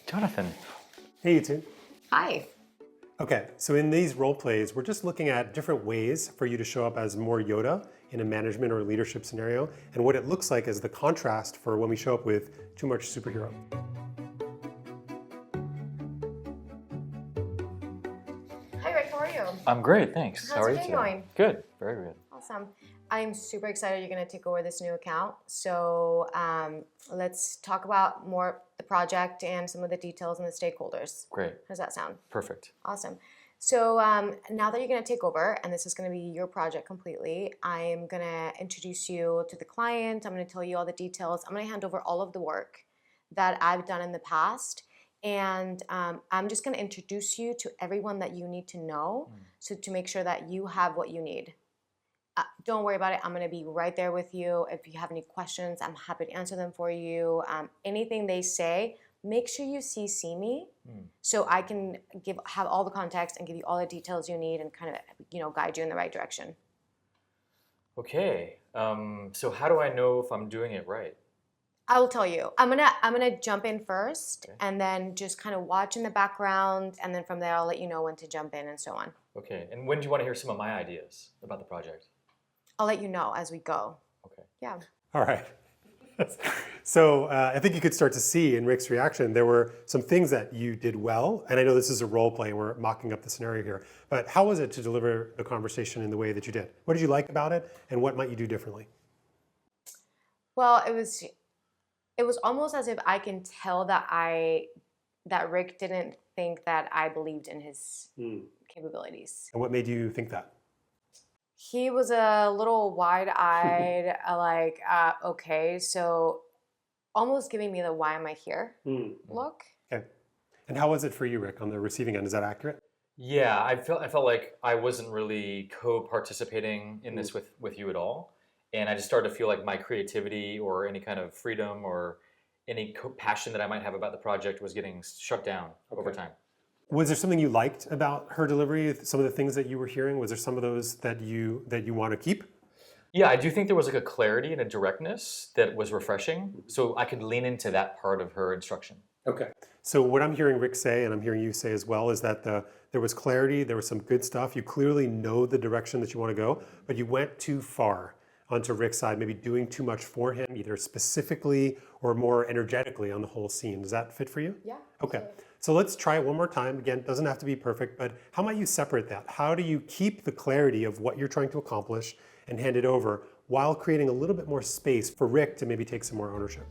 Jonathan. Hey, you two. Hi. Okay, so in these role plays, we're just looking at different ways for you to show up as more Yoda in a management or leadership scenario, and what it looks like as the contrast for when we show up with too much superhero. Hi, Rick. How are you? I'm great, thanks. How's How are your you day today? going? Good, very good. Awesome. I'm super excited you're going to take over this new account. So let's talk about more the project and some of the details and the stakeholders. Great, How does that sound? perfect. Awesome. So now that you're going to take over, and this is going to be your project completely, I'm going to introduce you to the client. I'm going to tell you all the details. I'm going to hand over all of the work that I've done in the past. And I'm just going to introduce you to everyone that you need to know, so to make sure that you have what you need. Don't worry about it. I'm going to be right there with you. If you have any questions, I'm happy to answer them for you. Anything they say, make sure you CC me so I can have all the context and give you all the details you need and kind of guide you in the right direction. Okay, so how do I know if I'm doing it right? I will tell you. I'm gonna jump in first, Okay. and then just kind of watch in the background, and then from there I'll let you know when to jump in and so on. Okay, and when do you want to hear some of my ideas about the project? I'll let you know as we go. Okay. Yeah. All right. So I think you could start to see in Rick's reaction, there were some things that you did well, and I know this is a role play, we're mocking up the scenario here, but how was it to deliver the conversation in the way that you did? What did you like about it, and what might you do differently? Well, it was almost as if I can tell that Rick didn't think that I believed in his capabilities. And what made you think that? He was a little wide-eyed, like, okay, so almost giving me the why am I here look. Okay. And how was it for you, Rick, on the receiving end? Is that accurate? Yeah, I felt like I wasn't really co-participating in this with you at all. And I just started to feel like my creativity or any kind of freedom or any passion that I might have about the project was getting shut down over time. Was there something you liked about her delivery? Some of the things that you were hearing, was there some of those that you want to keep? Yeah, I do think there was like a clarity and a directness that was refreshing. So I could lean into that part of her instruction. Okay. So what I'm hearing Rick say, and I'm hearing you say as well, is that there was clarity, there was some good stuff. You clearly know the direction that you want to go, but you went too far onto Rick's side, maybe doing too much for him, either specifically or more energetically on the whole scene. Does that fit for you? Yeah. Okay. So let's try it one more time. Again, it doesn't have to be perfect, but how might you separate that? How do you keep the clarity of what you're trying to accomplish and hand it over while creating a little bit more space for Rick to maybe take some more ownership?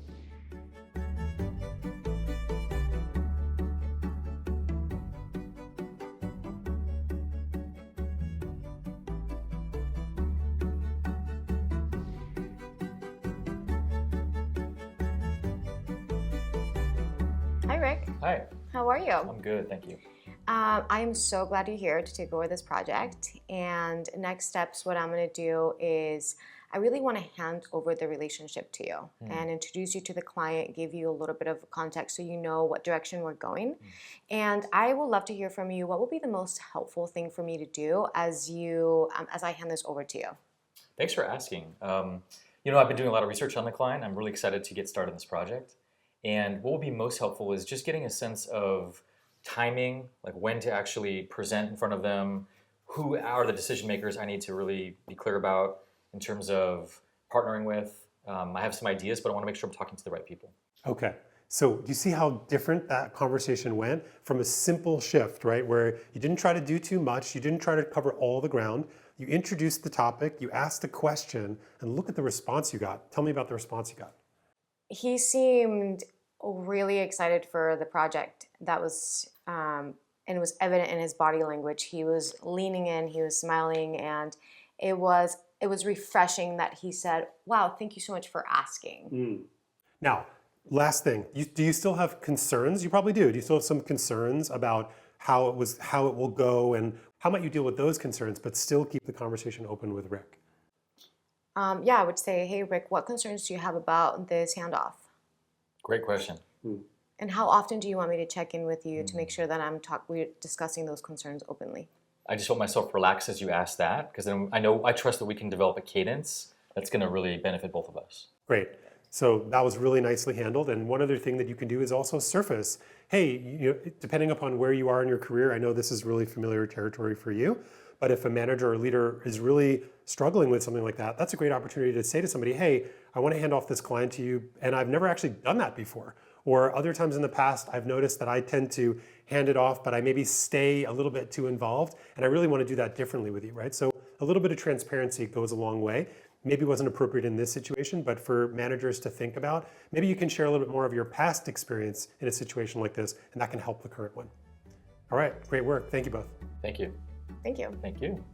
Hi, Rick. Hi, How are you? I'm good, thank you. I am so glad you're here to take over this project. And next steps, what I'm going to do is I really want to hand over the relationship to you and introduce you to the client, give you a little bit of context so you know what direction we're going. And I would love to hear from you. What will be the most helpful thing for me to do as I hand this over to you? Thanks for asking. I've been doing a lot of research on the client. I'm really excited to get started on this project. And what will be most helpful is just getting a sense of timing, like when to actually present in front of them, who are the decision makers I need to really be clear about in terms of partnering with. I have some ideas, but I want to make sure I'm talking to the right people. Okay. So do you see how different that conversation went from a simple shift, right? Where you didn't try to do too much, you didn't try to cover all the ground, you introduced the topic, you asked a question, and look at the response you got. Tell me about the response you got. He seemed really excited for the project. That was, and it was evident in his body language. He was leaning in, he was smiling, and it was refreshing that he said, "Wow, thank you so much for asking." Now, last thing, do you still have concerns? You probably do. Do you still have some concerns about how it will go, and how might you deal with those concerns, but still keep the conversation open with Rick? Yeah, I would say, "Hey, Rick, what concerns do you have about this handoff? Great question. And how often do you want me to check in with you to make sure that we're discussing those concerns openly?" I just felt myself relax as you asked that, because then I trust that we can develop a cadence that's going to really benefit both of us. Great. So that was really nicely handled. And one other thing that you can do is also surface, hey, depending upon where you are in your career, I know this is really familiar territory for you, but if a manager or leader is really struggling with something like that, that's a great opportunity to say to somebody, hey, I want to hand off this client to you, and I've never actually done that before. Or other times in the past, I've noticed that I tend to hand it off, but I maybe stay a little bit too involved, and I really want to do that differently with you, right? So a little bit of transparency goes a long way. Maybe wasn't appropriate in this situation, but for managers to think about, maybe you can share a little bit more of your past experience in a situation like this, and that can help the current one. All right, great work. Thank you both. Thank you. Thank you. Thank you.